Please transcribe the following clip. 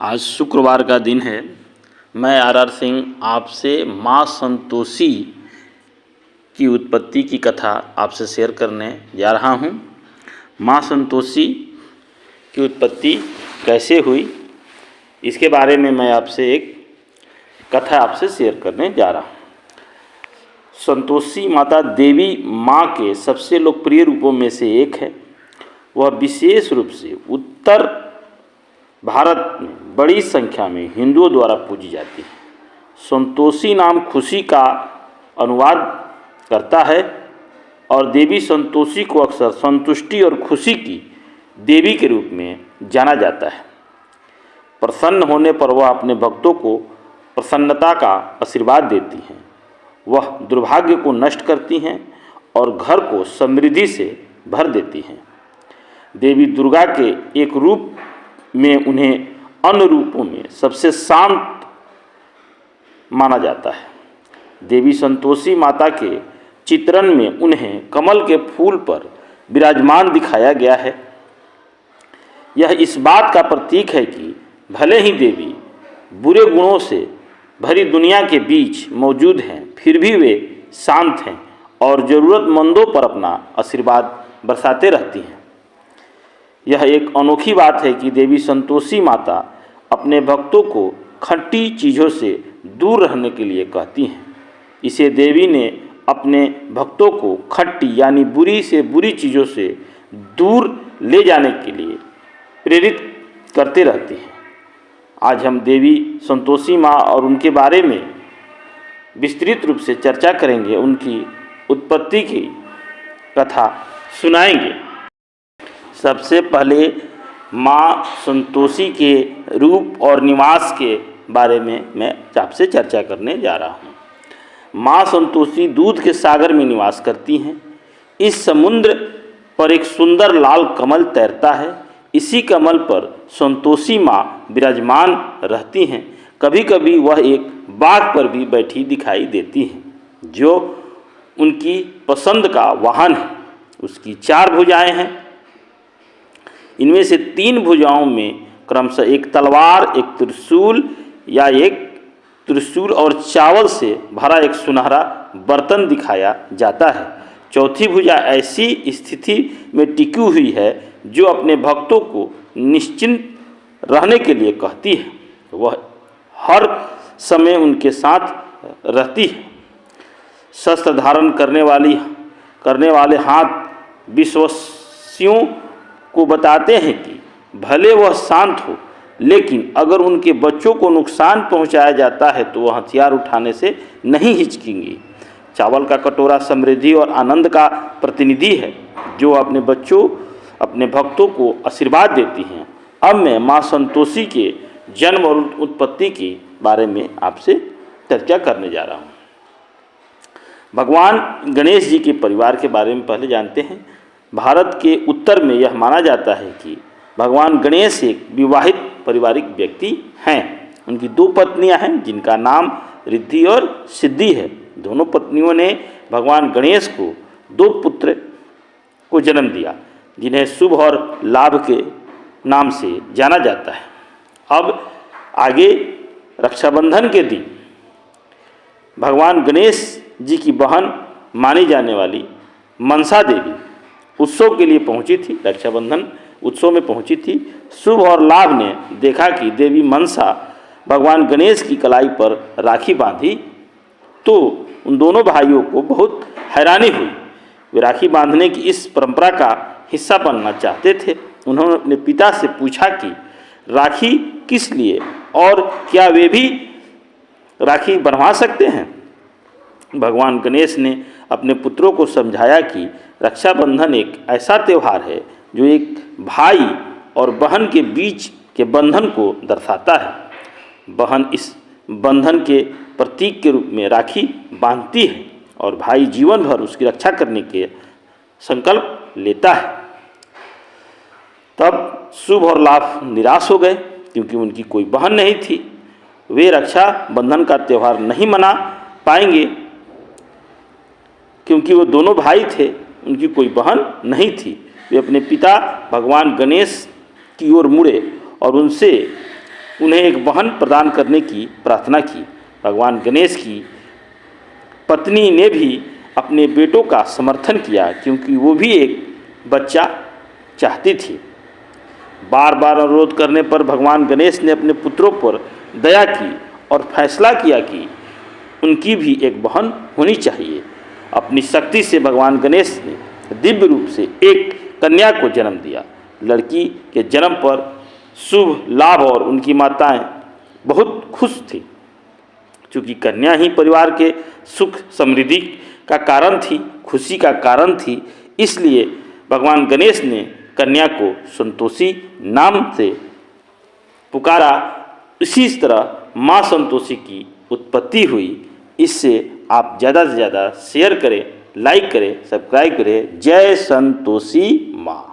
आज शुक्रवार का दिन है। मैं आर सिंह आपसे माँ संतोषी की उत्पत्ति की कथा आपसे शेयर करने जा रहा हूँ। माँ संतोषी की उत्पत्ति कैसे हुई, इसके बारे में मैं आपसे एक कथा आपसे शेयर करने जा रहा हूँ। संतोषी माता देवी माँ के सबसे लोकप्रिय रूपों में से एक है। वह विशेष रूप से उत्तर भारत में बड़ी संख्या में हिंदुओं द्वारा पूजी जाती है। संतोषी नाम खुशी का अनुवाद करता है और देवी संतोषी को अक्सर संतुष्टि और खुशी की देवी के रूप में जाना जाता है। प्रसन्न होने पर वह अपने भक्तों को प्रसन्नता का आशीर्वाद देती हैं। वह दुर्भाग्य को नष्ट करती हैं और घर को समृद्धि से भर देती हैं। देवी दुर्गा के एक रूप में उन्हें अन्य रूपों में सबसे शांत माना जाता है। देवी संतोषी माता के चित्रण में उन्हें कमल के फूल पर विराजमान दिखाया गया है। यह इस बात का प्रतीक है कि भले ही देवी बुरे गुणों से भरी दुनिया के बीच मौजूद हैं, फिर भी वे शांत हैं और ज़रूरतमंदों पर अपना आशीर्वाद बरसाते रहती हैं। यह एक अनोखी बात है कि देवी संतोषी माता अपने भक्तों को खट्टी चीज़ों से दूर रहने के लिए कहती हैं। इसे देवी ने अपने भक्तों को खट्टी यानी बुरी से बुरी चीज़ों से दूर ले जाने के लिए प्रेरित करते रहती हैं। आज हम देवी संतोषी माँ और उनके बारे में विस्तृत रूप से चर्चा करेंगे, उनकी उत्पत्ति की कथा सुनाएंगे। सबसे पहले माँ संतोषी के रूप और निवास के बारे में मैं आपसे चर्चा करने जा रहा हूँ। माँ संतोषी दूध के सागर में निवास करती हैं। इस समुद्र पर एक सुंदर लाल कमल तैरता है। इसी कमल पर संतोषी माँ विराजमान रहती हैं। कभी कभी वह एक बाघ पर भी बैठी दिखाई देती हैं, जो उनकी पसंद का वाहन है। उसकी 4 भुजाएं हैं। इनमें से 3 भुजाओं में क्रमशः एक तलवार, एक त्रिशूल या एक त्रिशूल और चावल से भरा एक सुनहरा बर्तन दिखाया जाता है। चौथी भुजा ऐसी स्थिति में टिकी हुई है जो अपने भक्तों को निश्चिंत रहने के लिए कहती है। वह हर समय उनके साथ रहती है। शस्त्र धारण करने वाले हाथ विश्वासियों को बताते हैं कि भले वह शांत हो, लेकिन अगर उनके बच्चों को नुकसान पहुंचाया जाता है तो वह हथियार उठाने से नहीं हिचकेंगी। चावल का कटोरा समृद्धि और आनंद का प्रतिनिधि है, जो अपने भक्तों को आशीर्वाद देती हैं। अब मैं माँ संतोषी के जन्म और उत्पत्ति के बारे में आपसे चर्चा करने जा रहा हूँ। भगवान गणेश जी के परिवार के बारे में पहले जानते हैं। भारत के उत्तर में यह माना जाता है कि भगवान गणेश एक विवाहित पारिवारिक व्यक्ति हैं। उनकी 2 पत्नियां हैं, जिनका नाम रिद्धि और सिद्धि है। दोनों पत्नियों ने भगवान गणेश को 2 पुत्र को जन्म दिया, जिन्हें शुभ और लाभ के नाम से जाना जाता है। अब आगे रक्षाबंधन के दिन भगवान गणेश जी की बहन मानी जाने वाली मनसा देवी उत्सव के लिए पहुंची थी। रक्षाबंधन उत्सव में पहुंची थी। शुभ और लाभ ने देखा कि देवी मनसा भगवान गणेश की कलाई पर राखी बांधी तो उन दोनों भाइयों को बहुत हैरानी हुई। वे राखी बांधने की इस परंपरा का हिस्सा बनना चाहते थे। उन्होंने अपने पिता से पूछा कि राखी किस लिए और क्या वे भी राखी बनवा सकते हैं। भगवान गणेश ने अपने पुत्रों को समझाया कि रक्षाबंधन एक ऐसा त्यौहार है जो एक भाई और बहन के बीच के बंधन को दर्शाता है। बहन इस बंधन के प्रतीक के रूप में राखी बांधती है और भाई जीवन भर उसकी रक्षा करने के संकल्प लेता है। तब शुभ और लाभ निराश हो गए, क्योंकि उनकी कोई बहन नहीं थी। वे रक्षा बंधन का त्यौहार नहीं मना पाएंगे, क्योंकि वो दोनों भाई थे, उनकी कोई बहन नहीं थी। वे अपने पिता भगवान गणेश की ओर मुड़े और उनसे उन्हें एक बहन प्रदान करने की प्रार्थना की। भगवान गणेश की पत्नी ने भी अपने बेटों का समर्थन किया, क्योंकि वो भी एक बच्चा चाहती थी। बार बार अनुरोध करने पर भगवान गणेश ने अपने पुत्रों पर दया की और फैसला किया कि उनकी भी एक बहन होनी चाहिए। अपनी शक्ति से भगवान गणेश ने दिव्य रूप से एक कन्या को जन्म दिया। लड़की के जन्म पर शुभ लाभ और उनकी माताएं बहुत खुश थी, क्योंकि कन्या ही परिवार के सुख समृद्धि का कारण थी, खुशी का कारण थी। इसलिए भगवान गणेश ने कन्या को संतोषी नाम से पुकारा। इसी तरह माँ संतोषी की उत्पत्ति हुई। इससे आप ज़्यादा से ज़्यादा शेयर करें, लाइक करें, सब्सक्राइब करें। जय संतोषी माँ।